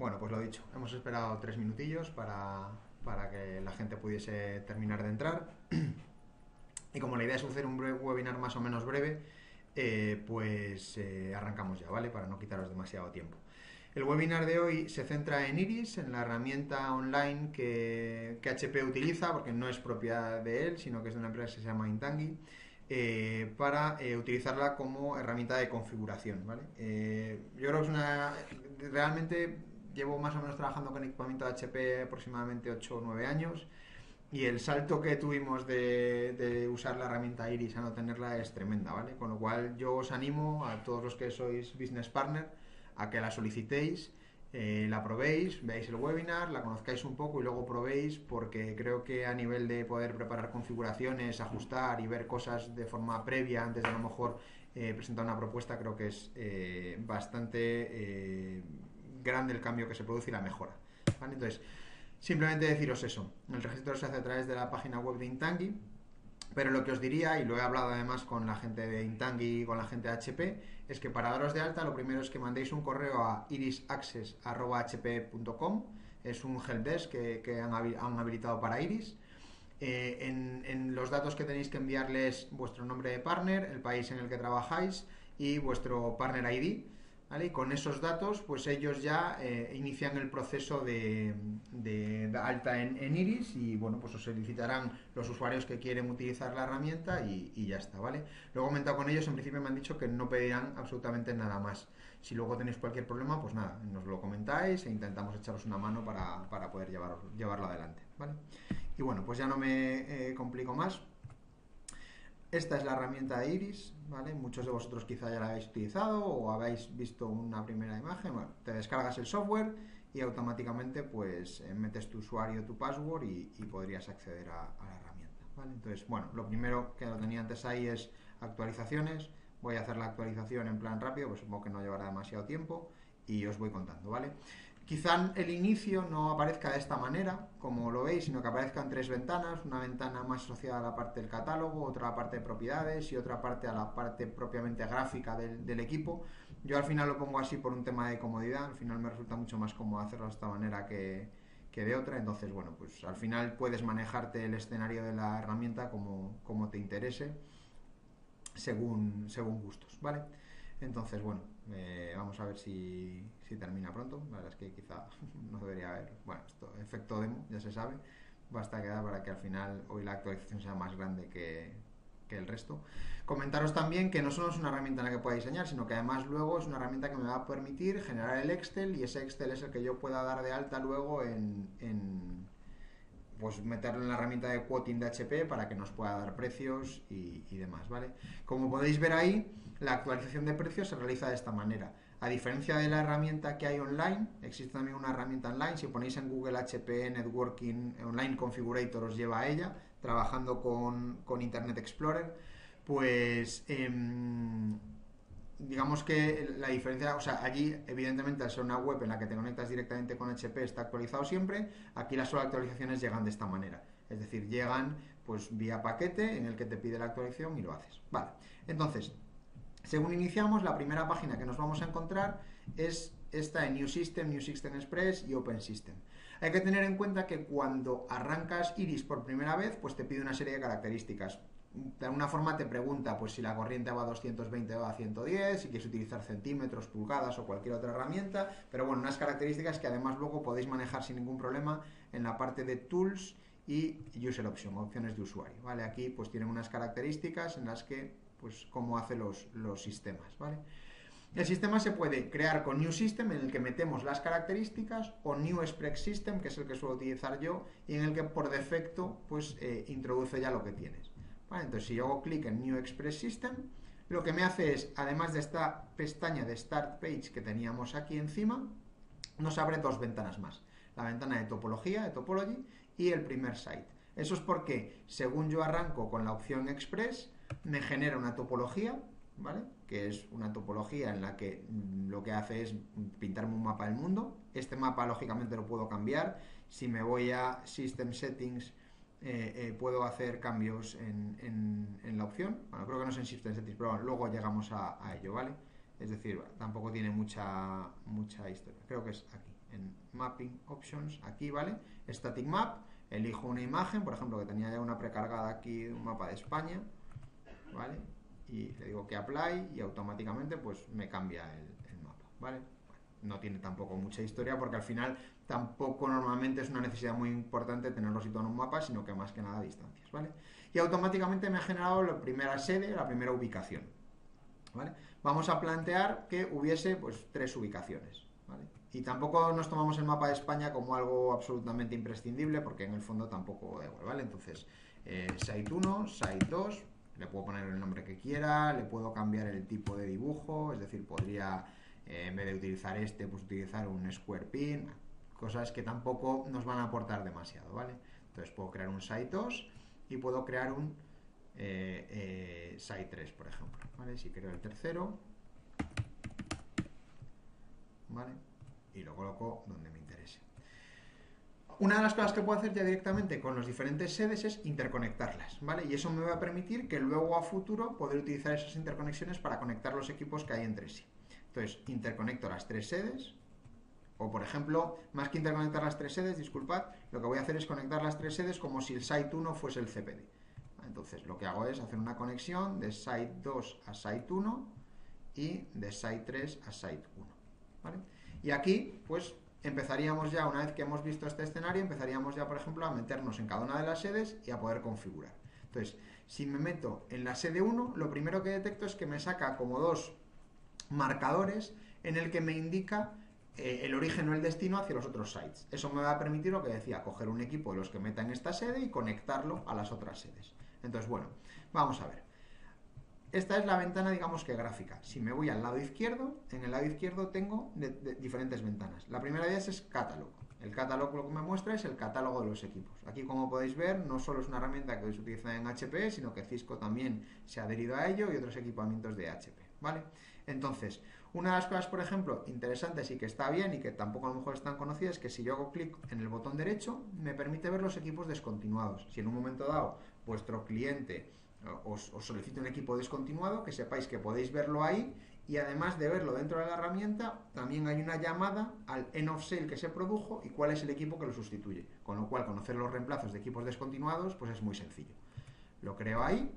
Bueno, pues lo dicho, hemos esperado 3 minutillos para que la gente pudiese terminar de entrar. Y como la idea es hacer un webinar más o menos breve, arrancamos ya, ¿vale? Para no quitaros demasiado tiempo. El webinar de hoy se centra en Iris, en la herramienta online que HP utiliza, porque no es propia de él, sino que es de una empresa que se llama Intangi, para utilizarla como herramienta de configuración, ¿vale? Yo creo que es una... Realmente llevo más o menos trabajando con equipamiento de HP aproximadamente 8 o 9 años. Y el salto que tuvimos de usar la herramienta Iris a no tenerla es tremenda, ¿vale? Con lo cual yo os animo a todos los que sois business partner a que la solicitéis, la probéis, veáis el webinar, la conozcáis un poco y luego probéis, porque creo que a nivel de poder preparar configuraciones, ajustar y ver cosas de forma previa antes de a lo mejor presentar una propuesta, creo que es bastante grande el cambio que se produce y la mejora, ¿vale? Entonces, simplemente deciros eso. El registro se hace a través de la página web de Intangi, pero lo que os diría, y lo he hablado además con la gente de Intangi y con la gente de HP, es que para daros de alta lo primero es que mandéis un correo a irisaccess@hp.com. Es un helpdesk que han habilitado para Iris. En los datos que tenéis que enviarles vuestro nombre de partner, el país en el que trabajáis y vuestro partner ID, ¿vale? Y con esos datos, pues ellos ya inician el proceso de alta en Iris y bueno, pues os solicitarán los usuarios que quieren utilizar la herramienta y ya está, ¿vale? Luego he comentado con ellos, en principio me han dicho que no pedirán absolutamente nada más. Si luego tenéis cualquier problema, pues nada, nos lo comentáis e intentamos echaros una mano para poder llevarlo adelante, ¿vale? Y bueno, pues ya no me complico más. Esta es la herramienta de Iris, ¿vale? Muchos de vosotros quizá ya la habéis utilizado o habéis visto una primera imagen. Bueno, te descargas el software y automáticamente pues metes tu usuario, tu password y podrías acceder a la herramienta, ¿vale? Entonces, bueno, lo primero que lo tenía antes ahí es actualizaciones. Voy a hacer la actualización en plan rápido, pues supongo que no llevará demasiado tiempo y os voy contando, ¿vale? Quizá el inicio no aparezca de esta manera, como lo veis, sino que aparezcan tres ventanas, una ventana más asociada a la parte del catálogo, otra a la parte de propiedades y otra parte a la parte propiamente gráfica del equipo. Yo al final lo pongo así por un tema de comodidad, al final me resulta mucho más cómodo hacerlo de esta manera que de otra, entonces bueno, pues al final puedes manejarte el escenario de la herramienta como te interese, según gustos, ¿vale? Entonces, bueno, vamos a ver si termina pronto. La verdad es que quizá no debería haber. Bueno, esto, efecto demo, ya se sabe. Basta quedar para que al final hoy la actualización sea más grande que el resto. Comentaros también que no solo es una herramienta en la que pueda diseñar, sino que además luego es una herramienta que me va a permitir generar el Excel y ese Excel es el que yo pueda dar de alta luego pues meterlo en la herramienta de quoting de HP para que nos pueda dar precios y demás, ¿vale? Como podéis ver ahí, la actualización de precios se realiza de esta manera. A diferencia de la herramienta que hay online, existe también una herramienta online. Si ponéis en Google HP Networking Online Configurator os lleva a ella, trabajando con Internet Explorer. Pues digamos que la diferencia, o sea, allí evidentemente al ser una web en la que te conectas directamente con HP está actualizado siempre, aquí las solo actualizaciones llegan de esta manera, es decir, llegan pues vía paquete en el que te pide la actualización y lo haces. Vale, entonces, según iniciamos, la primera página que nos vamos a encontrar es esta en New System Express y Open System. Hay que tener en cuenta que cuando arrancas Iris por primera vez, pues te pide una serie de características. De alguna forma te pregunta pues si la corriente va a 220 o a 110, si quieres utilizar centímetros, pulgadas o cualquier otra herramienta, pero bueno, unas características que además luego podéis manejar sin ningún problema en la parte de Tools y User Option, opciones de usuario, ¿vale? Aquí pues tienen unas características en las que pues cómo hace los sistemas, ¿vale? El sistema se puede crear con New System, en el que metemos las características, o New Express System, que es el que suelo utilizar yo, y en el que por defecto pues introduce ya lo que tienes. ¿Vale? Entonces, si yo hago clic en New Express System, lo que me hace es, además de esta pestaña de Start Page que teníamos aquí encima, nos abre dos ventanas más. La ventana de topología, de Topology, y el primer site. Eso es porque, según yo arranco con la opción Express, me genera una topología, ¿vale? Que es una topología en la que lo que hace es pintarme un mapa del mundo. Este mapa, lógicamente, lo puedo cambiar. Si me voy a System Settings, puedo hacer cambios en la opción. Bueno, creo que no es en System Settings, pero bueno, luego llegamos a ello, ¿vale? Es decir, tampoco tiene mucha historia. Creo que es aquí, en Mapping Options, aquí, ¿vale? Static Map, elijo una imagen, por ejemplo, que tenía ya una precargada aquí, un mapa de España, ¿vale? Y le digo que Apply y automáticamente pues me cambia el mapa, ¿vale? No tiene tampoco mucha historia porque al final tampoco normalmente es una necesidad muy importante tenerlo situado en un mapa, sino que más que nada a distancias, ¿vale? Y automáticamente me ha generado la primera sede, la primera ubicación, ¿vale? Vamos a plantear que hubiese pues 3 ubicaciones, ¿vale? Y tampoco nos tomamos el mapa de España como algo absolutamente imprescindible porque en el fondo tampoco da igual, ¿vale? Entonces, Site 1, Site 2, le puedo poner el nombre que quiera, le puedo cambiar el tipo de dibujo, es decir, podría, en vez de utilizar este, pues utilizar un square pin, cosas que tampoco nos van a aportar demasiado, ¿vale? Entonces puedo crear un Site 2 y puedo crear un Site 3, por ejemplo, ¿vale? Si creo el tercero, ¿vale? Y lo coloco donde me interese. Una de las cosas que puedo hacer ya directamente con los diferentes sedes es interconectarlas, ¿vale? Y eso me va a permitir que luego a futuro poder utilizar esas interconexiones para conectar los equipos que hay entre sí. Entonces, interconecto las 3 sedes, o por ejemplo, más que interconectar las 3 sedes, disculpad, lo que voy a hacer es conectar las 3 sedes como si el Site 1 fuese el CPD. Entonces, lo que hago es hacer una conexión de Site 2 a Site 1 y de Site 3 a Site 1, ¿vale? Y aquí, pues, empezaríamos ya, una vez que hemos visto este escenario, empezaríamos ya, por ejemplo, a meternos en cada una de las sedes y a poder configurar. Entonces, si me meto en la sede 1, lo primero que detecto es que me saca como 2 marcadores en el que me indica el origen o el destino hacia los otros sites. Eso me va a permitir lo que decía, coger un equipo de los que meta en esta sede y conectarlo a las otras sedes. Entonces, bueno, vamos a ver. Esta es la ventana, digamos que gráfica. Si me voy al lado izquierdo, en el lado izquierdo tengo diferentes ventanas. La primera de ellas es Catalog. El Catalog lo que me muestra es el catálogo de los equipos. Aquí, como podéis ver, no solo es una herramienta que se utiliza en HP, sino que Cisco también se ha adherido a ello y otros equipamientos de HP, ¿vale? Entonces, una de las cosas, por ejemplo, interesantes y que está bien y que tampoco a lo mejor están conocidas es que si yo hago clic en el botón derecho, me permite ver los equipos descontinuados. Si en un momento dado vuestro cliente os solicita un equipo descontinuado, que sepáis que podéis verlo ahí y además de verlo dentro de la herramienta, también hay una llamada al end of sale que se produjo y cuál es el equipo que lo sustituye. Con lo cual, conocer los reemplazos de equipos descontinuados, pues es muy sencillo. Lo creo ahí,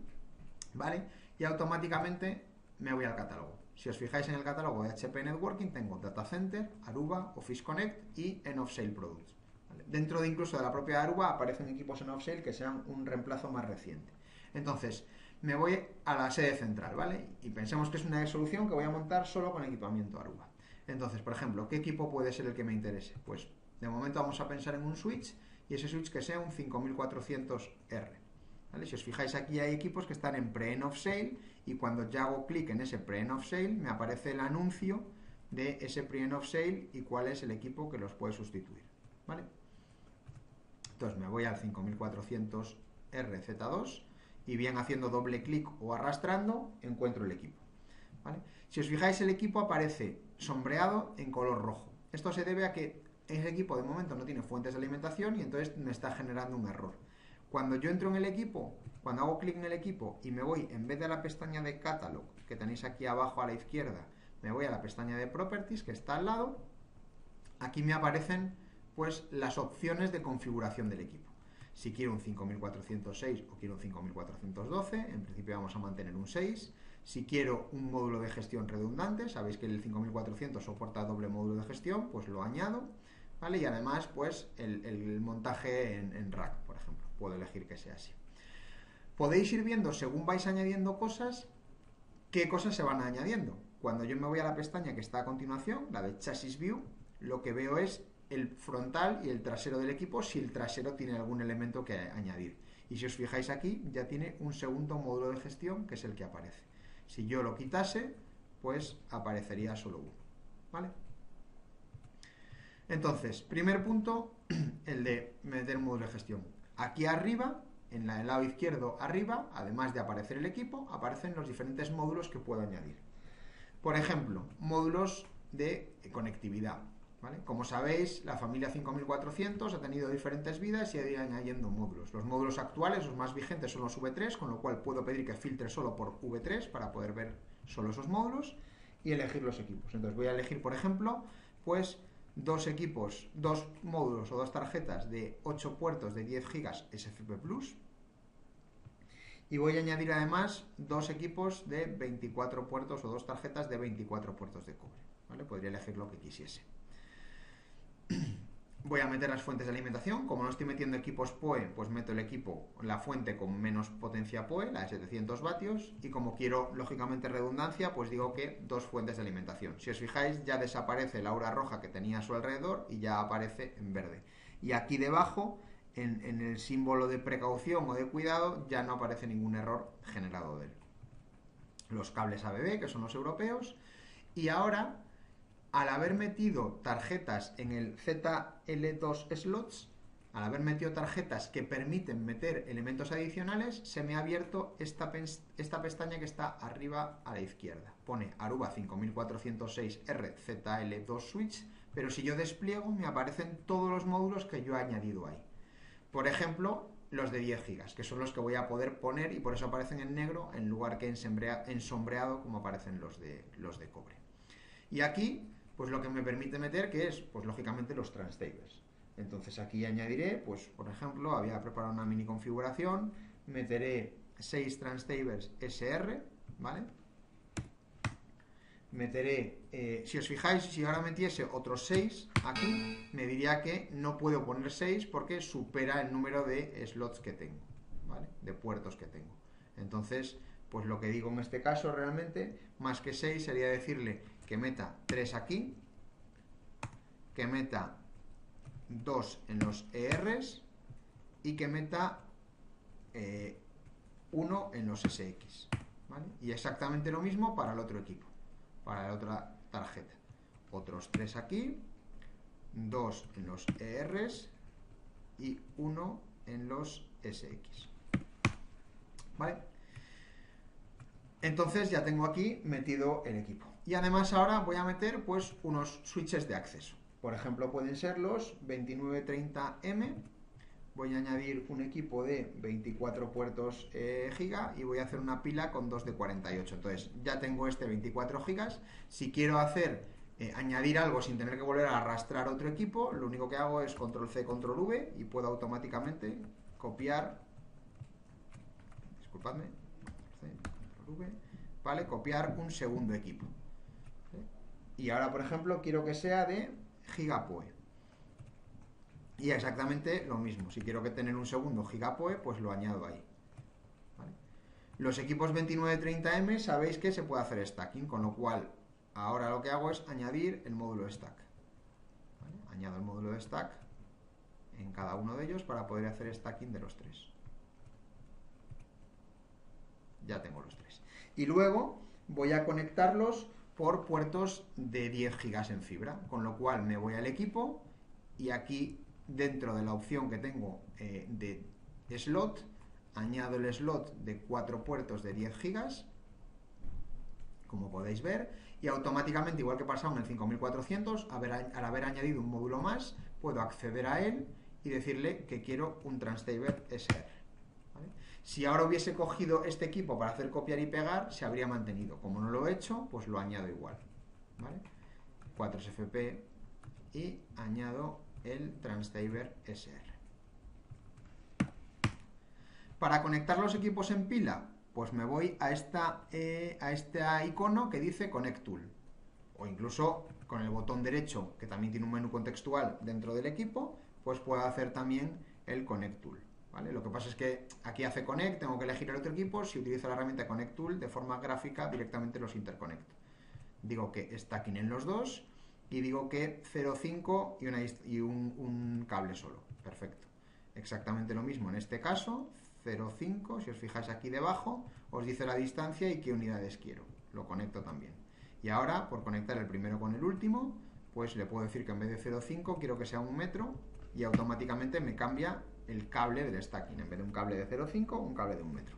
¿vale? Y automáticamente me voy al catálogo. Si os fijáis en el catálogo de HP Networking, tengo Data Center, Aruba, Office Connect y End of Sale Products, ¿vale? Dentro de incluso de la propia Aruba aparecen equipos End of Sale que sean un reemplazo más reciente. Entonces, me voy a la sede central, ¿vale? Y pensemos que es una solución que voy a montar solo con equipamiento Aruba. Entonces, por ejemplo, ¿qué equipo puede ser el que me interese? Pues, de momento vamos a pensar en un switch, y ese switch que sea un 5400R, ¿vale? Si os fijáis, aquí hay equipos que están en pre-end of sale, y cuando ya hago clic en ese pre-end of sale, me aparece el anuncio de ese pre-end of sale y cuál es el equipo que los puede sustituir, ¿vale? Entonces, me voy al 5400RZ2, y bien haciendo doble clic o arrastrando, encuentro el equipo, ¿vale? Si os fijáis, el equipo aparece sombreado en color rojo. Esto se debe a que ese equipo de momento no tiene fuentes de alimentación y entonces me está generando un error. Cuando yo entro en el equipo, cuando hago clic en el equipo y me voy, en vez de a la pestaña de Catalog, que tenéis aquí abajo a la izquierda, me voy a la pestaña de Properties, que está al lado, aquí me aparecen pues las opciones de configuración del equipo. Si quiero un 5406 o quiero un 5412, en principio vamos a mantener un 6. Si quiero un módulo de gestión redundante, sabéis que el 5400 soporta doble módulo de gestión, pues lo añado, ¿vale? Y además, pues el montaje en rack, por ejemplo, puedo elegir que sea así. Podéis ir viendo, según vais añadiendo cosas, qué cosas se van añadiendo. Cuando yo me voy a la pestaña que está a continuación, la de Chassis View, lo que veo es el frontal y el trasero del equipo, si el trasero tiene algún elemento que añadir. Y si os fijáis aquí, ya tiene un segundo módulo de gestión, que es el que aparece. Si yo lo quitase, pues aparecería solo uno, ¿vale? Entonces, primer punto, el de meter un módulo de gestión. Aquí arriba, en el lado izquierdo arriba, además de aparecer el equipo, aparecen los diferentes módulos que puedo añadir. Por ejemplo, módulos de conectividad, ¿vale? Como sabéis, la familia 5400 ha tenido diferentes vidas y ha ido añadiendo módulos. Los módulos actuales, los más vigentes, son los V3, con lo cual puedo pedir que filtre solo por V3 para poder ver solo esos módulos y elegir los equipos. Entonces voy a elegir, por ejemplo, pues dos equipos, dos módulos o dos tarjetas de 8 puertos de 10 GB SFP Plus. Y voy a añadir además dos equipos de 24 puertos o dos tarjetas de 24 puertos de cobre, ¿vale? Podría elegir lo que quisiese. Voy a meter las fuentes de alimentación. Como no estoy metiendo equipos PoE, pues meto el equipo, la fuente con menos potencia PoE, la de 700 vatios. Y como quiero, lógicamente, redundancia, pues digo que dos fuentes de alimentación. Si os fijáis, ya desaparece la aura roja que tenía a su alrededor y ya aparece en verde. Y aquí debajo, en el símbolo de precaución o de cuidado, ya no aparece ningún error generado de él. Los cables ABB, que son los europeos. Y ahora, al haber metido tarjetas en el ZL2 slots, al haber metido tarjetas que permiten meter elementos adicionales, se me ha abierto esta pestaña que está arriba a la izquierda. Pone Aruba 5406R ZL2 Switch, pero si yo despliego me aparecen todos los módulos que yo he añadido ahí. Por ejemplo, los de 10 GB, que son los que voy a poder poner y por eso aparecen en negro en lugar que en sombreado como aparecen los de cobre. Y aquí, pues lo que me permite meter, que es, pues lógicamente, los transtables. Entonces aquí añadiré, pues por ejemplo, había preparado una mini configuración, meteré 6 transtables SR, ¿vale? Meteré, si os fijáis, si ahora metiese otros 6 aquí, me diría que no puedo poner 6 porque supera el número de slots que tengo, ¿vale? De puertos que tengo. Entonces, pues lo que digo en este caso realmente, más que 6, sería decirle que meta 3 aquí, que meta 2 en los ERs y que meta 1 en los SX, ¿vale? Y exactamente lo mismo para el otro equipo, para la otra tarjeta. Otros 3 aquí, 2 en los ERs y 1 en los SX, ¿vale? Entonces ya tengo aquí metido el equipo. Y además ahora voy a meter pues unos switches de acceso. Por ejemplo, pueden ser los 2930M. Voy a añadir un equipo de 24 puertos giga y voy a hacer una pila con 2 de 48. Entonces ya tengo este 24 gigas. Si quiero hacer añadir algo sin tener que volver a arrastrar otro equipo, lo único que hago es control C, control V y puedo automáticamente copiar. Disculpadme. ¿Vale? Copiar un segundo equipo. Y ahora, por ejemplo, quiero que sea de gigapoe. Y exactamente lo mismo. Si quiero que tener un segundo gigapoe, pues lo añado ahí. ¿Vale? Los equipos 2930M sabéis que se puede hacer stacking, con lo cual ahora lo que hago es añadir el módulo de stack. ¿Vale? Añado el módulo de stack en cada uno de ellos para poder hacer stacking de los 3. Ya tengo los 3. Y luego voy a conectarlos por puertos de 10 GB en fibra, con lo cual me voy al equipo y aquí dentro de la opción que tengo de slot, añado el slot de 4 puertos de 10 GB, como podéis ver, y automáticamente, igual que pasado en el 5400, al haber añadido un módulo más, puedo acceder a él y decirle que quiero un transtable SR. ¿Vale? Si ahora hubiese cogido este equipo para hacer copiar y pegar, se habría mantenido. Como no lo he hecho, pues lo añado igual. ¿Vale? 4 SFP y añado el transtable SR. Para conectar los equipos en pila, pues me voy a este icono que dice Connect Tool. O incluso con el botón derecho, que también tiene un menú contextual dentro del equipo, pues puedo hacer también el Connect Tool. ¿Vale? Lo que pasa es que aquí hace Connect, tengo que elegir el otro equipo. Si utilizo la herramienta Connect Tool de forma gráfica, directamente los interconecto. Digo que stacking en los dos y digo que 0,5 y un cable solo. Perfecto. Exactamente lo mismo en este caso, 0,5. Si os fijáis aquí debajo, os dice la distancia y qué unidades quiero. Lo conecto también. Y ahora, por conectar el primero con el último, pues le puedo decir que en vez de 0,5 quiero que sea 1 metro y automáticamente me cambia el cable del stacking. En vez de un cable de 0,5, un cable de 1 metro.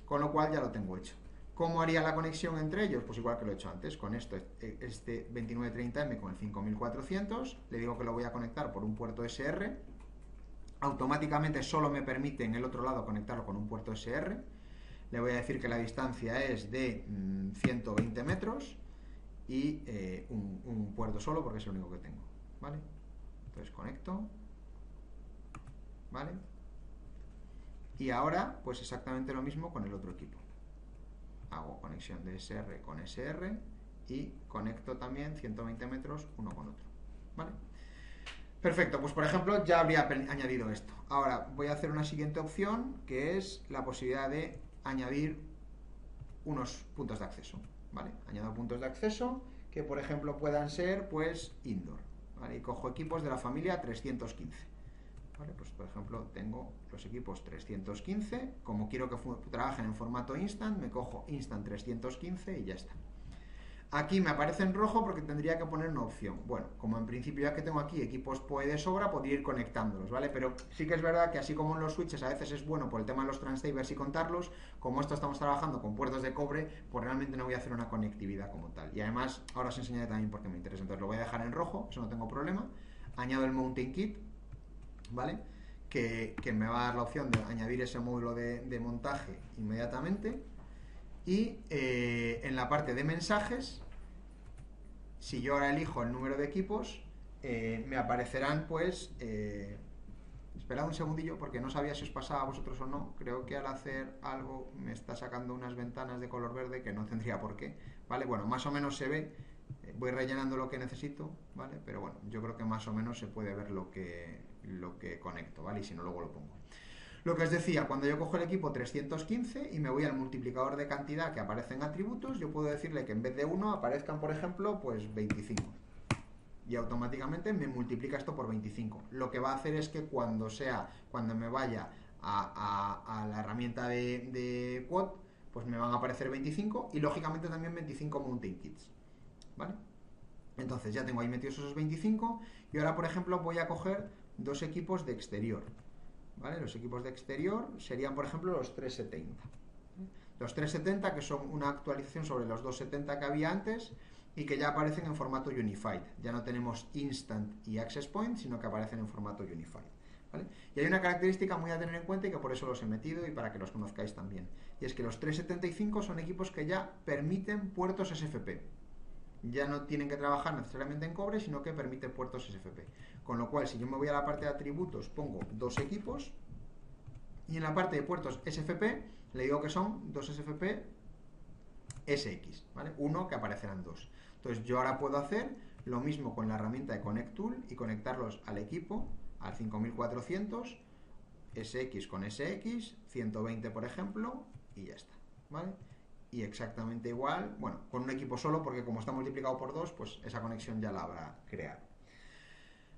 Con lo cual ya lo tengo hecho. ¿Cómo haría la conexión entre ellos? Pues igual que lo he hecho antes, con esto, este 2930M con el 5400, le digo que lo voy a conectar por un puerto SR, automáticamente solo me permite en el otro lado conectarlo con un puerto SR, le voy a decir que la distancia es de 120 metros y un puerto solo porque es el único que tengo. ¿vale? Entonces conecto, ¿vale? Y ahora, pues exactamente lo mismo con el otro equipo. Hago conexión de SR con SR y conecto también 120 metros uno con otro, ¿vale? Perfecto, pues por ejemplo ya habría añadido esto. Ahora voy a hacer una siguiente opción, que es la posibilidad de añadir unos puntos de acceso, ¿vale? Añado puntos de acceso que por ejemplo puedan ser pues indoor, ¿vale? Y cojo equipos de la familia 315, ¿vale? Pues por ejemplo tengo los equipos 315, como quiero que trabajen en formato instant, me cojo instant 315 y ya está. Aquí me aparece en rojo porque tendría que poner una opción. Bueno, como en principio ya que tengo aquí equipos PoE de sobra, podría ir conectándolos, ¿vale? Pero sí que es verdad que así como en los switches a veces es bueno por el tema de los transceivers y contarlos, como esto estamos trabajando con puertos de cobre, pues realmente no voy a hacer una conectividad como tal. Y además, ahora os enseñaré también por qué me interesa. Entonces lo voy a dejar en rojo, eso no tengo problema. Añado el mounting kit, ¿vale? Que me va a dar la opción de añadir ese módulo de montaje inmediatamente. Y en la parte de mensajes, si yo ahora elijo el número de equipos, me aparecerán pues... esperad un segundillo porque no sabía si os pasaba a vosotros o no. Creo que al hacer algo me está sacando unas ventanas de color verde que no tendría por qué, ¿vale? Bueno, más o menos se ve. Voy rellenando lo que necesito, ¿vale? Pero bueno, yo creo que más o menos se puede ver lo que conecto, ¿vale? Y si no, luego lo pongo. Lo que os decía, cuando yo cojo el equipo 315 y me voy al multiplicador de cantidad que aparece en atributos, yo puedo decirle que en vez de 1 aparezcan, por ejemplo, pues 25. Y automáticamente me multiplica esto por 25. Lo que va a hacer es que cuando me vaya a la herramienta de quote, pues me van a aparecer 25 y lógicamente también 25 mounting kits, ¿vale? Entonces ya tengo ahí metidos esos 25 y ahora, por ejemplo, voy a coger dos equipos de exterior, ¿vale? Los equipos de exterior serían, por ejemplo, los 370. Los 370 que son una actualización sobre los 270 que había antes y que ya aparecen en formato Unified. Ya no tenemos Instant y Access Point, sino que aparecen en formato Unified, ¿vale? Y hay una característica muy a tener en cuenta y que por eso los he metido y para que los conozcáis también. Y es que los 375 son equipos que ya permiten puertos SFP. Ya no tienen que trabajar necesariamente en cobre, sino que permiten puertos SFP. Con lo cual, si yo me voy a la parte de atributos, pongo dos equipos y en la parte de puertos SFP le digo que son dos SFP SX, ¿vale? Uno que aparecerán dos. Entonces yo ahora puedo hacer lo mismo con la herramienta de Connect Tool y conectarlos al equipo, al 5400, SX con SX, 120 por ejemplo, y ya está, ¿vale? Y exactamente igual, bueno, con un equipo solo, porque como está multiplicado por 2, pues esa conexión ya la habrá creado.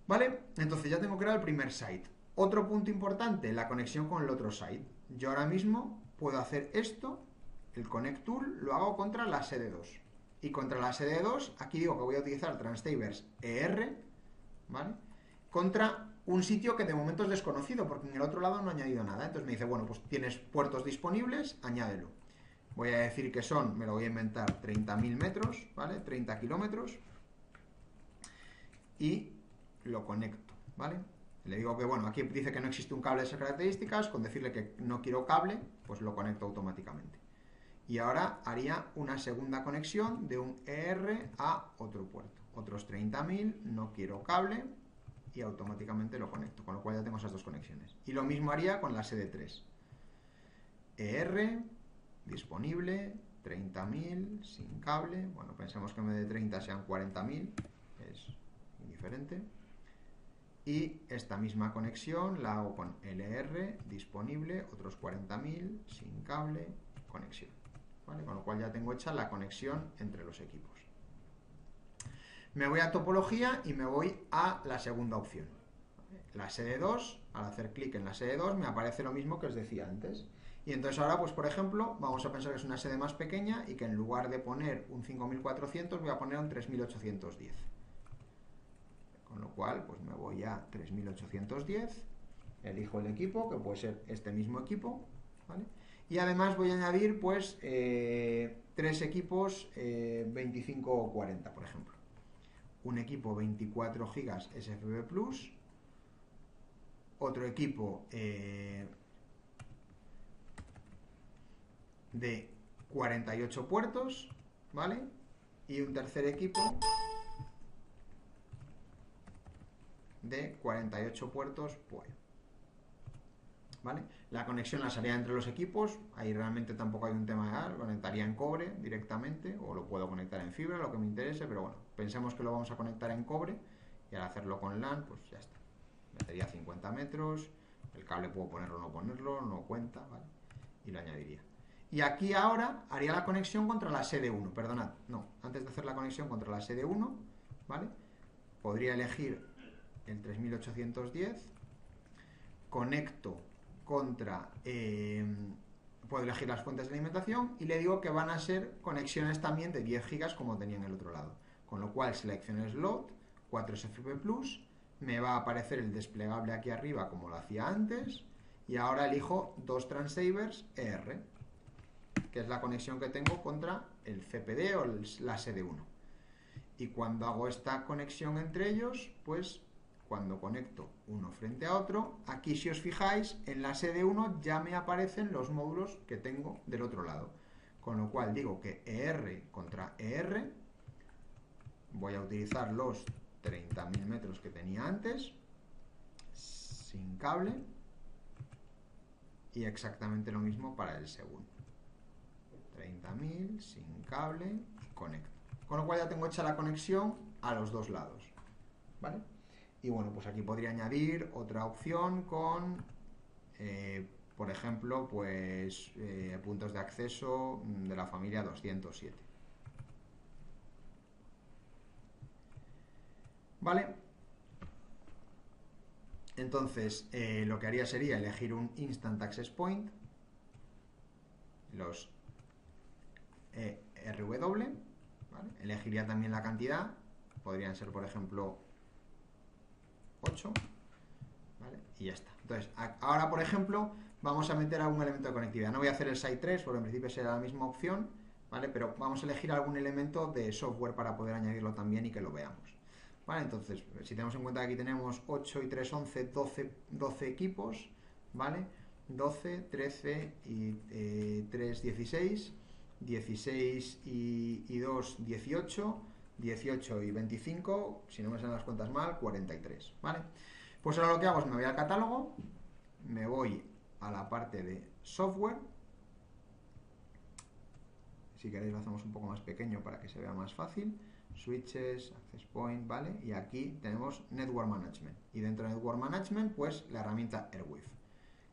¿Vale? Entonces ya tengo creado el primer site. Otro punto importante, la conexión con el otro site. Yo ahora mismo puedo hacer esto, el Connect Tool, lo hago contra la SD2. Y contra la SD2, aquí digo que voy a utilizar Transceivers ER, ¿vale? Contra un sitio que de momento es desconocido, porque en el otro lado no he añadido nada. Entonces me dice, bueno, pues tienes puertos disponibles, añádelo. Voy a decir que son, me lo voy a inventar, 30.000 metros, ¿vale? 30 kilómetros. Y lo conecto, ¿vale? Le digo que, bueno, aquí dice que no existe un cable de esas características, con decirle que no quiero cable, pues lo conecto automáticamente. Y ahora haría una segunda conexión de un ER a otro puerto. Otros 30.000, no quiero cable, y automáticamente lo conecto, con lo cual ya tengo esas dos conexiones. Y lo mismo haría con la SD3. ER, disponible, 30.000, sin cable. Bueno, pensemos que en vez de 30 sean 40.000, es indiferente. Y esta misma conexión la hago con LR, disponible, otros 40.000, sin cable, conexión, ¿vale? Con lo cual ya tengo hecha la conexión entre los equipos. Me voy a topología y me voy a la segunda opción. La SD2, al hacer clic en la SD2 me aparece lo mismo que os decía antes. Y entonces ahora, pues por ejemplo, vamos a pensar que es una sede más pequeña y que en lugar de poner un 5400 voy a poner un 3810. Con lo cual, pues me voy a 3810, elijo el equipo, que puede ser este mismo equipo, ¿vale? Y además voy a añadir, pues, 3 equipos 25 o 40, por ejemplo. Un equipo 24 GB SFP Plus, otro equipo de 48 puertos, ¿vale? Y un tercer equipo de 48 puertos PoE. ¿Vale? La conexión la haría entre los equipos, ahí realmente tampoco hay un tema lo conectaría en cobre directamente, o lo puedo conectar en fibra, lo que me interese, pero bueno, pensemos que lo vamos a conectar en cobre, y al hacerlo con LAN, pues ya está. Metería 50 metros, el cable puedo ponerlo o no ponerlo, no cuenta, ¿vale? Y lo añadiría. Y aquí ahora haría la conexión contra la SD1, perdonad, no, antes de hacer la conexión contra la SD1, ¿vale? Podría elegir el 3810, conecto contra, puedo elegir las fuentes de alimentación y le digo que van a ser conexiones también de 10 gigas como tenía en el otro lado. Con lo cual selecciono slot, 4SFP+, me va a aparecer el desplegable aquí arriba como lo hacía antes y ahora elijo dos transceivers ER, que es la conexión que tengo contra el CPD o la SD1. Y cuando hago esta conexión entre ellos, pues cuando conecto uno frente a otro, aquí si os fijáis, en la SD1 ya me aparecen los módulos que tengo del otro lado. Con lo cual digo que ER contra ER, voy a utilizar los 30.000 metros que tenía antes, sin cable, y exactamente lo mismo para el segundo. 30.000, sin cable, y conecto. Con lo cual ya tengo hecha la conexión a los dos lados, ¿vale? Y bueno, pues aquí podría añadir otra opción con, por ejemplo, pues puntos de acceso de la familia 207. ¿Vale? Entonces, lo que haría sería elegir un Instant Access Point, los RW, ¿vale? Elegiría también la cantidad, podrían ser, por ejemplo, 8, ¿vale? Y ya está. Entonces, ahora, por ejemplo, vamos a meter algún elemento de conectividad. No voy a hacer el Site 3, porque en principio será la misma opción, ¿vale? Pero vamos a elegir algún elemento de software para poder añadirlo también y que lo veamos. ¿Vale? Entonces, si tenemos en cuenta que aquí tenemos 8 y 3, 11, 12 equipos, ¿vale? 12, 13 y 3, 16, 16 y 2, 18, 18 y 25, si no me salen las cuentas mal, 43, ¿vale? Pues ahora lo que hago es me voy al catálogo, me voy a la parte de software, si queréis lo hacemos un poco más pequeño para que se vea más fácil, switches, access point, ¿vale? Y aquí tenemos Network Management, y dentro de Network Management, pues la herramienta Airwave.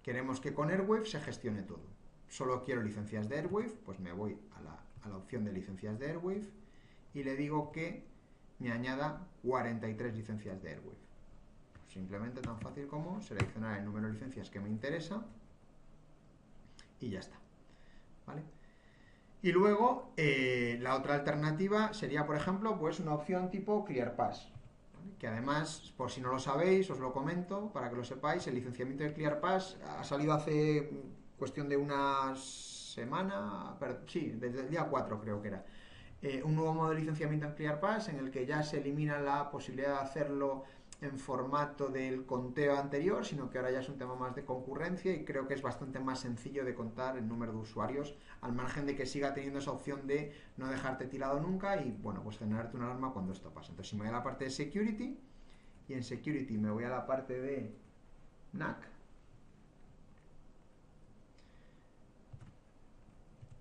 Queremos que con Airwave se gestione todo. Solo quiero licencias de Airwave, pues me voy a la opción de licencias de Airwave, y le digo que me añada 43 licencias de Airwave. Simplemente tan fácil como seleccionar el número de licencias que me interesa y ya está, ¿vale? Y luego la otra alternativa sería, por ejemplo, pues una opción tipo ClearPass, ¿vale? Que además, por si no lo sabéis, os lo comento para que lo sepáis, el licenciamiento de ClearPass ha salido hace cuestión de una semana, pero sí, desde el día 4 creo que era. Un nuevo modo de licenciamiento en ClearPass en el que ya se elimina la posibilidad de hacerlo en formato del conteo anterior, sino que ahora ya es un tema más de concurrencia y creo que es bastante más sencillo de contar el número de usuarios, al margen de que siga teniendo esa opción de no dejarte tirado nunca y, bueno, pues generarte una alarma cuando esto pasa. Entonces, si me voy a la parte de Security, y en Security me voy a la parte de NAC,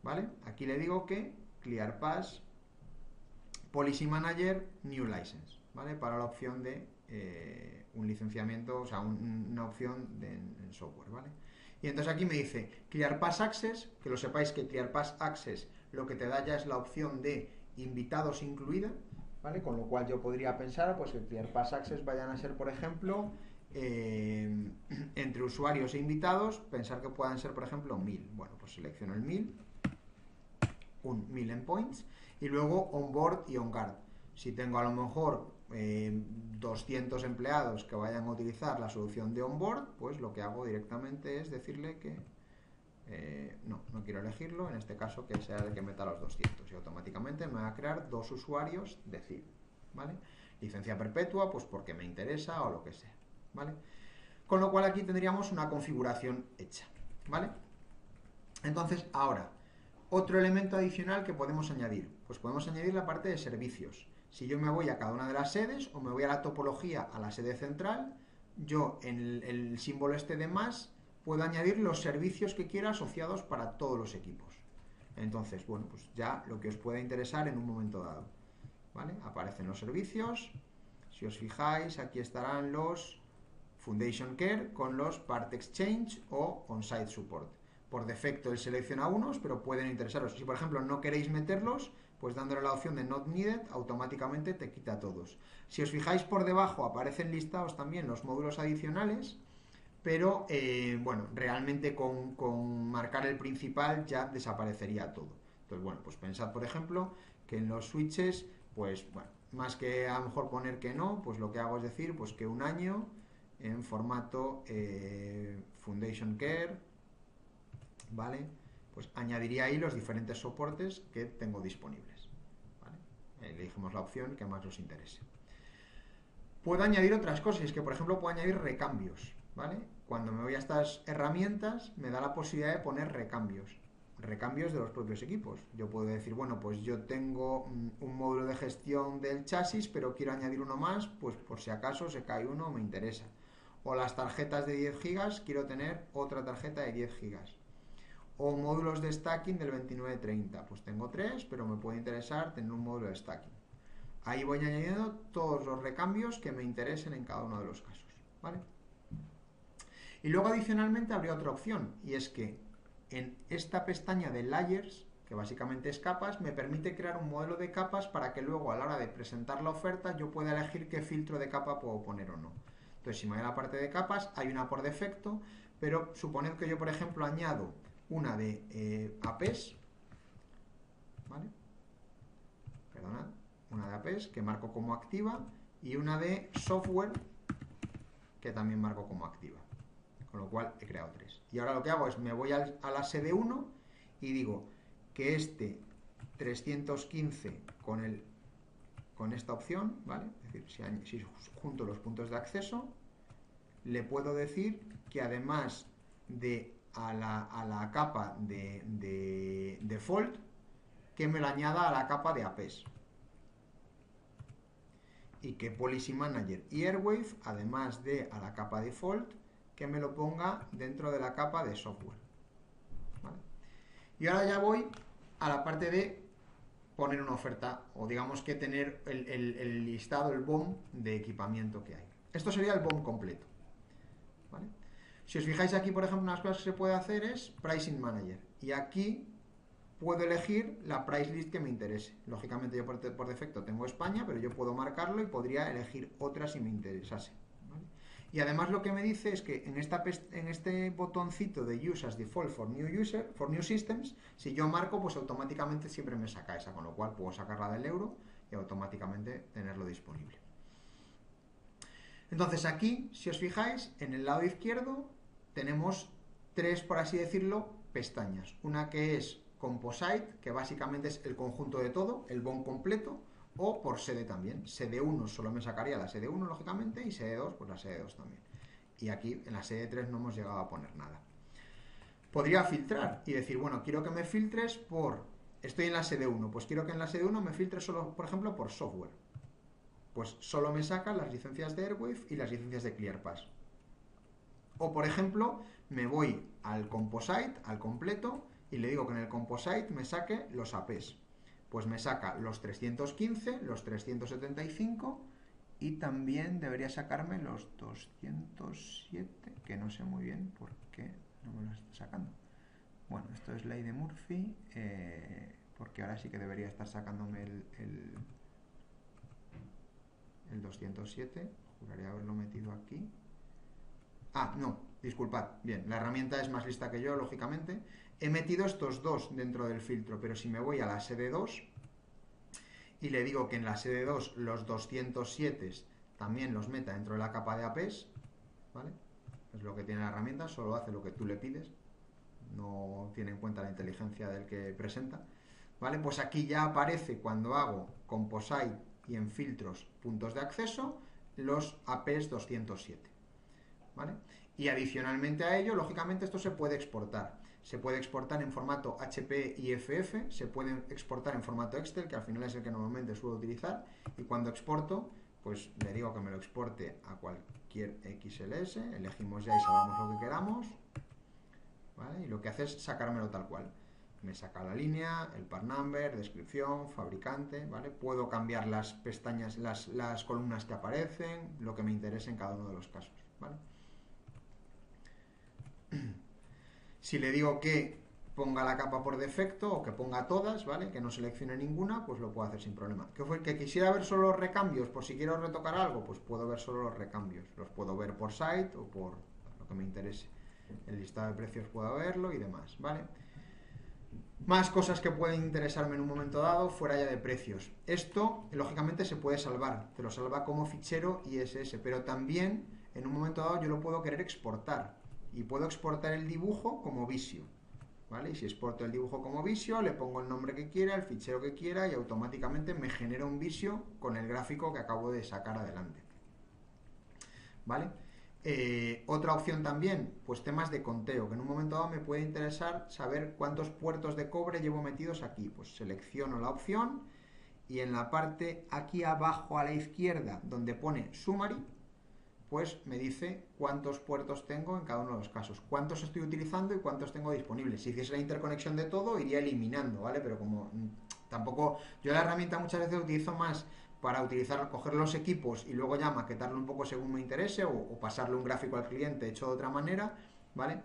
¿vale? Aquí le digo que ClearPass Policy Manager New License, ¿vale? Para la opción de un licenciamiento, o sea, una opción en software, ¿vale? Y entonces aquí me dice ClearPass Access, que lo sepáis que ClearPass Access lo que te da ya es la opción de invitados incluida, ¿vale? Con lo cual yo podría pensar pues que ClearPass Access vayan a ser, por ejemplo, entre usuarios e invitados, pensar que puedan ser, por ejemplo, 1000. Bueno, pues selecciono el 1000, un 1000 endpoints, y luego onboard y onguard. Si tengo a lo mejor 200 empleados que vayan a utilizar la solución de onboard, pues lo que hago directamente es decirle que no quiero elegirlo, en este caso que sea el que meta los 200 y automáticamente me va a crear dos usuarios de CID, ¿vale? Licencia perpetua, pues porque me interesa o lo que sea, ¿vale? Con lo cual aquí tendríamos una configuración hecha, ¿vale? Entonces, ahora, otro elemento adicional que podemos añadir. Pues podemos añadir la parte de servicios. Si yo me voy a cada una de las sedes o me voy a la topología, a la sede central, yo en el símbolo este de más puedo añadir los servicios que quiera asociados para todos los equipos. Entonces, bueno, pues ya lo que os pueda interesar en un momento dado. ¿Vale? Aparecen los servicios. Si os fijáis, aquí estarán los Foundation Care con los Part Exchange o On-Site Support. Por defecto él selecciona unos, pero pueden interesaros. Si por ejemplo no queréis meterlos, pues dándole la opción de Not Needed, automáticamente te quita todos. Si os fijáis por debajo aparecen listados también los módulos adicionales, pero bueno, realmente con marcar el principal ya desaparecería todo. Entonces bueno, pues pensad por ejemplo que en los switches, pues bueno, más que a lo mejor poner que no, pues lo que hago es decir pues que un año en formato Foundation Care, ¿vale? Pues añadiría ahí los diferentes soportes que tengo disponibles, ¿vale? Elegimos la opción que más os interese. Puedo añadir otras cosas, es que por ejemplo puedo añadir recambios, ¿vale? Cuando me voy a estas herramientas me da la posibilidad de poner recambios de los propios equipos. Yo puedo decir, bueno, pues yo tengo un módulo de gestión del chasis, pero quiero añadir uno más, pues por si acaso se cae uno, me interesa. O las tarjetas de 10 gigas, quiero tener otra tarjeta de 10 gigas. O módulos de stacking del 2930, pues tengo 3, pero me puede interesar tener un módulo de stacking. Ahí voy añadiendo todos los recambios que me interesen en cada uno de los casos, ¿vale? Y luego adicionalmente habría otra opción, y es que en esta pestaña de Layers, que básicamente es capas, me permite crear un modelo de capas para que luego a la hora de presentar la oferta yo pueda elegir qué filtro de capa puedo poner o no. Entonces si me voy a la parte de capas, hay una por defecto, pero suponed que yo por ejemplo añado una de APs, ¿vale? Perdonad, una de APs que marco como activa y una de software que también marco como activa. Con lo cual he creado 3. Y ahora lo que hago es me voy a la sede 1 y digo que este 315 con esta opción, ¿vale? Es decir, si junto los puntos de acceso, le puedo decir que además de a la capa de default, que me lo añada a la capa de APs. Y que Policy Manager y Airwave, además de a la capa default, que me lo ponga dentro de la capa de software, ¿vale? Y ahora ya voy a la parte de poner una oferta, o digamos que tener el listado, el BOM de equipamiento que hay. Esto sería el BOM completo, ¿vale? Si os fijáis aquí, por ejemplo, unas cosas que se puede hacer es Pricing Manager, y aquí puedo elegir la price list que me interese. Lógicamente yo por defecto tengo España, pero yo puedo marcarlo y podría elegir otra si me interesase. Y además lo que me dice es que en este botoncito de Use as Default for New Systems, si yo marco, pues automáticamente siempre me saca esa, con lo cual puedo sacarla del euro y automáticamente tenerlo disponible. Entonces aquí, si os fijáis, en el lado izquierdo tenemos 3, por así decirlo, pestañas. Una que es Composite, que básicamente es el conjunto de todo, el BOM completo, o por sede también. Sede 1 solo me sacaría la sede 1, lógicamente, y sede 2, pues la sede 2 también. Y aquí en la sede 3 no hemos llegado a poner nada. Podría filtrar y decir, bueno, quiero que me filtres por... Estoy en la sede 1, pues quiero que en la sede 1 me filtre solo, por ejemplo, por software. Pues solo me sacan las licencias de Airwave y las licencias de ClearPass. O, por ejemplo, me voy al Composite, al completo, y le digo que en el Composite me saque los APs. Pues me saca los 315, los 375 y también debería sacarme los 207, que no sé muy bien por qué no me los está sacando. Bueno, esto es ley de Murphy, porque ahora sí que debería estar sacándome el 207, juraría haberlo metido aquí. Ah, no, disculpad, bien, la herramienta es más lista que yo, lógicamente. He metido estos dos dentro del filtro, pero si me voy a la sede 2 y le digo que en la sede 2 los 207 también los meta dentro de la capa de APs, ¿vale? Es lo que tiene la herramienta, solo hace lo que tú le pides, no tiene en cuenta la inteligencia del que presenta, ¿vale? Pues aquí ya aparece cuando hago Composite y en filtros puntos de acceso los APs 207, ¿vale? Y adicionalmente a ello, lógicamente esto se puede exportar. se puede exportar en formato HP y FF, se puede exportar en formato Excel, que al final es el que normalmente suelo utilizar, y cuando exporto, pues le digo que me lo exporte a cualquier XLS, elegimos ya y salvamos lo que queramos, ¿vale? Y lo que hace es sacármelo tal cual. Me saca la línea, el part number, descripción, fabricante, ¿vale? Puedo cambiar las pestañas, las columnas que aparecen, lo que me interese en cada uno de los casos, ¿vale? Si le digo que ponga la capa por defecto o que ponga todas, ¿vale? Que no seleccione ninguna, pues lo puedo hacer sin problema. Que quisiera ver solo los recambios, por si quiero retocar algo, pues puedo ver solo los recambios. Los puedo ver por site o por lo que me interese. El listado de precios puedo verlo y demás, ¿vale? Más cosas que pueden interesarme en un momento dado, fuera ya de precios. Esto, lógicamente, se puede salvar. Te lo salva como fichero ISS, pero también, en un momento dado, yo lo puedo querer exportar. Y puedo exportar el dibujo como Visio, ¿vale? Y si exporto el dibujo como Visio, le pongo el nombre que quiera, el fichero que quiera, y automáticamente me genera un Visio con el gráfico que acabo de sacar adelante, ¿vale? Otra opción también, pues temas de conteo, que en un momento dado me puede interesar saber cuántos puertos de cobre llevo metidos aquí. Pues selecciono la opción y en la parte aquí abajo a la izquierda, donde pone Summary, pues me dice cuántos puertos tengo en cada uno de los casos, cuántos estoy utilizando y cuántos tengo disponibles. Si hiciese la interconexión de todo, iría eliminando, ¿vale? Pero como tampoco, yo la herramienta muchas veces utilizo más para coger los equipos y luego ya maquetarlo un poco según me interese o pasarle un gráfico al cliente hecho de otra manera, ¿vale?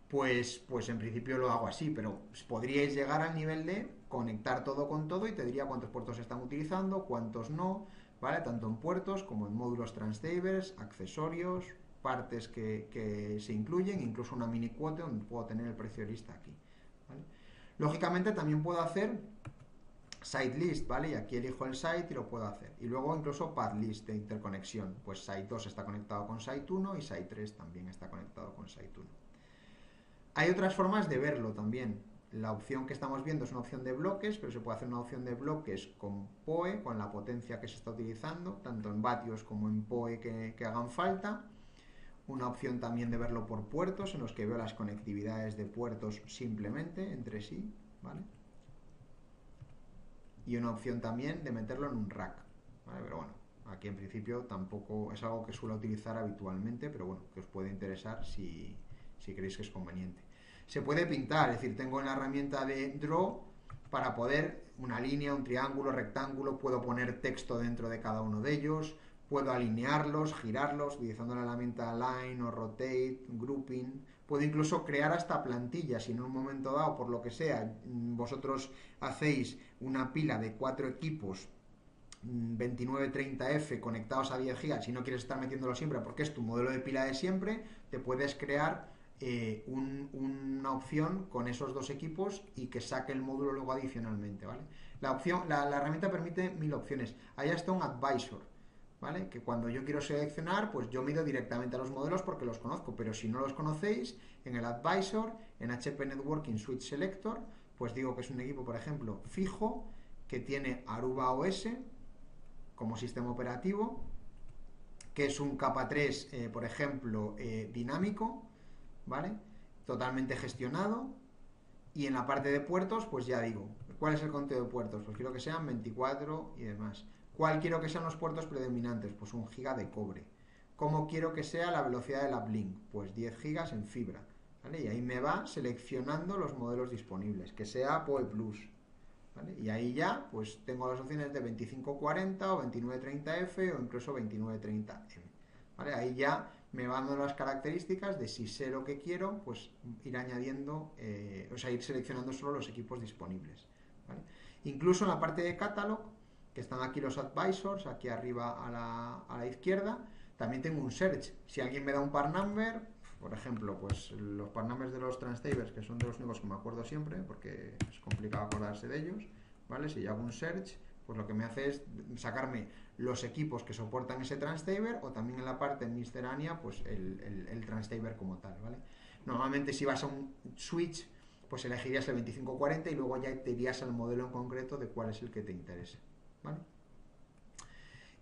Pues en principio lo hago así, pero podríais llegar al nivel de conectar todo con todo y te diría cuántos puertos se están utilizando, cuántos no, ¿vale? Tanto en puertos como en módulos transceivers, accesorios, partes que se incluyen, incluso una mini quote donde puedo tener el precio de lista aquí, ¿vale? Lógicamente también puedo hacer site list, ¿vale? Y aquí elijo el site y lo puedo hacer. Y luego incluso path list de interconexión. Pues site 2 está conectado con site 1 y site 3 también está conectado con site 1. Hay otras formas de verlo también. La opción que estamos viendo es una opción de bloques, pero se puede hacer una opción de bloques con PoE, con la potencia que se está utilizando, tanto en vatios como en PoE que hagan falta. Una opción también de verlo por puertos, en los que veo las conectividades de puertos simplemente entre sí, ¿vale? Y una opción también de meterlo en un rack, ¿vale? Pero bueno, aquí en principio tampoco es algo que suelo utilizar habitualmente, pero bueno, que os puede interesar si creéis que es conveniente. Se puede pintar, es decir, tengo en la herramienta de Draw para poder una línea, un triángulo, rectángulo, puedo poner texto dentro de cada uno de ellos, puedo alinearlos, girarlos, utilizando la herramienta Align o Rotate, Grouping. Puedo incluso crear hasta plantillas, si en un momento dado, por lo que sea, vosotros hacéis una pila de 4 equipos 2930F conectados a 10 GB, si no quieres estar metiéndolo siempre porque es tu modelo de pila de siempre, te puedes crear una opción con esos dos equipos y que saque el módulo luego adicionalmente, ¿vale? La herramienta permite 1000 opciones. Hay hasta un advisor, ¿vale? Que cuando yo quiero seleccionar, pues yo mido directamente a los modelos porque los conozco, pero si no los conocéis, en el advisor, en HP Networking Switch Selector, pues digo que es un equipo, por ejemplo, fijo, que tiene Aruba OS como sistema operativo, que es un capa 3, por ejemplo, dinámico, ¿vale? Totalmente gestionado. Y en la parte de puertos, pues ya digo, ¿cuál es el conteo de puertos? Pues quiero que sean 24 y demás. ¿Cuál quiero que sean los puertos predominantes? Pues 1 giga de cobre. ¿Cómo quiero que sea la velocidad del uplink? Pues 10 gigas en fibra, ¿vale? Y ahí me va seleccionando los modelos disponibles, que sea PoE Plus, ¿vale? Y ahí ya, pues tengo las opciones de 2540 o 2930F o incluso 2930M, ¿vale? Ahí ya me van dando las características de si sé lo que quiero, pues ir añadiendo, ir seleccionando solo los equipos disponibles, ¿vale? Incluso en la parte de catálogo, que están aquí los advisors, aquí arriba a la izquierda, también tengo un search. Si alguien me da un part number, por ejemplo, pues los part numbers de los transceivers, que son de los únicos que me acuerdo siempre, porque es complicado acordarse de ellos, ¿vale? Si yo hago un search, pues lo que me hace es sacarme los equipos que soportan ese transceiver o también en la parte miscelánea, pues el transceiver como tal, ¿vale? Normalmente si vas a un switch, pues elegirías el 2540 y luego ya te irías al modelo en concreto de cuál es el que te interese, ¿vale?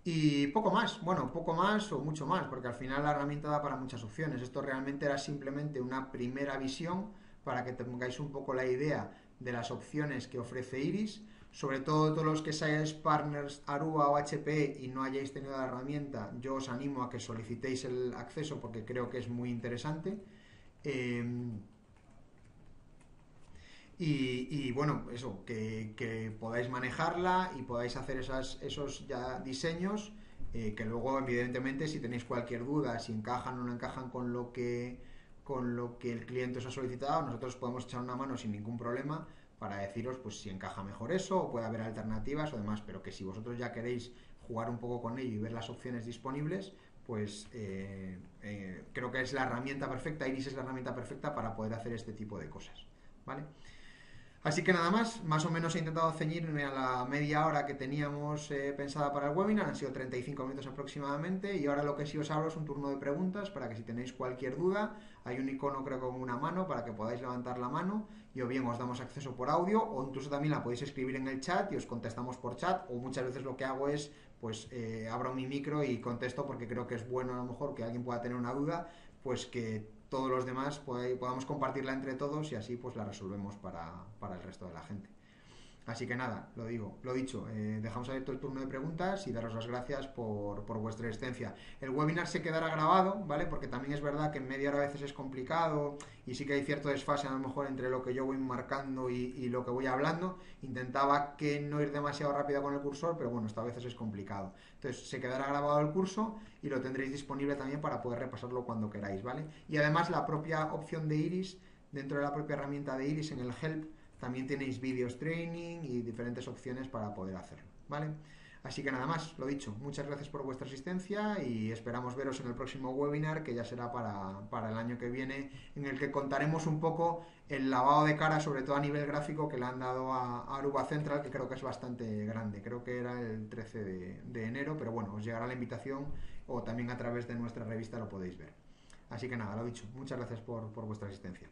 Y poco más, bueno, poco más o mucho más, porque al final la herramienta da para muchas opciones. Esto realmente era simplemente una primera visión para que tengáis un poco la idea de las opciones que ofrece Iris. Sobre todo todos los que seáis partners Aruba o HP y no hayáis tenido la herramienta, yo os animo a que solicitéis el acceso porque creo que es muy interesante. Eh, y bueno, eso, que podáis manejarla y podáis hacer esos ya diseños, que luego evidentemente si tenéis cualquier duda, si encajan o no encajan con lo que el cliente os ha solicitado, nosotros podemos echar una mano sin ningún problema para deciros pues si encaja mejor eso o puede haber alternativas o demás, pero que si vosotros ya queréis jugar un poco con ello y ver las opciones disponibles, pues creo que es la herramienta perfecta, Iris es la herramienta perfecta para poder hacer este tipo de cosas, ¿vale? Así que nada más o menos he intentado ceñirme a la media hora que teníamos pensada para el webinar, han sido 35 minutos aproximadamente y ahora lo que sí os hablo es un turno de preguntas para que si tenéis cualquier duda, hay un icono creo con una mano para que podáis levantar la mano y o bien os damos acceso por audio o incluso también la podéis escribir en el chat y os contestamos por chat o muchas veces lo que hago es pues abro mi micro y contesto porque creo que es bueno a lo mejor que alguien pueda tener una duda, pues que todos los demás podamos compartirla entre todos y así pues la resolvemos para el resto de la gente. Así que nada, lo dicho, dejamos abierto el turno de preguntas y daros las gracias por vuestra existencia. El webinar se quedará grabado, ¿vale? Porque también es verdad que en media hora a veces es complicado y sí que hay cierto desfase a lo mejor entre lo que yo voy marcando y lo que voy hablando. Intentaba que no ir demasiado rápido con el cursor, pero bueno, esto a veces es complicado. Entonces se quedará grabado el curso y lo tendréis disponible también para poder repasarlo cuando queráis, ¿vale? Y además la propia opción de Iris, dentro de la propia herramienta de Iris en el Help, también tenéis vídeos training y diferentes opciones para poder hacerlo, ¿vale? Así que nada más, lo dicho, muchas gracias por vuestra asistencia y esperamos veros en el próximo webinar que ya será para el año que viene, en el que contaremos un poco el lavado de cara, sobre todo a nivel gráfico, que le han dado a Aruba Central, que creo que es bastante grande, creo que era el 13 de enero, pero bueno, os llegará la invitación o también a través de nuestra revista lo podéis ver. Así que nada, lo dicho, muchas gracias por vuestra asistencia.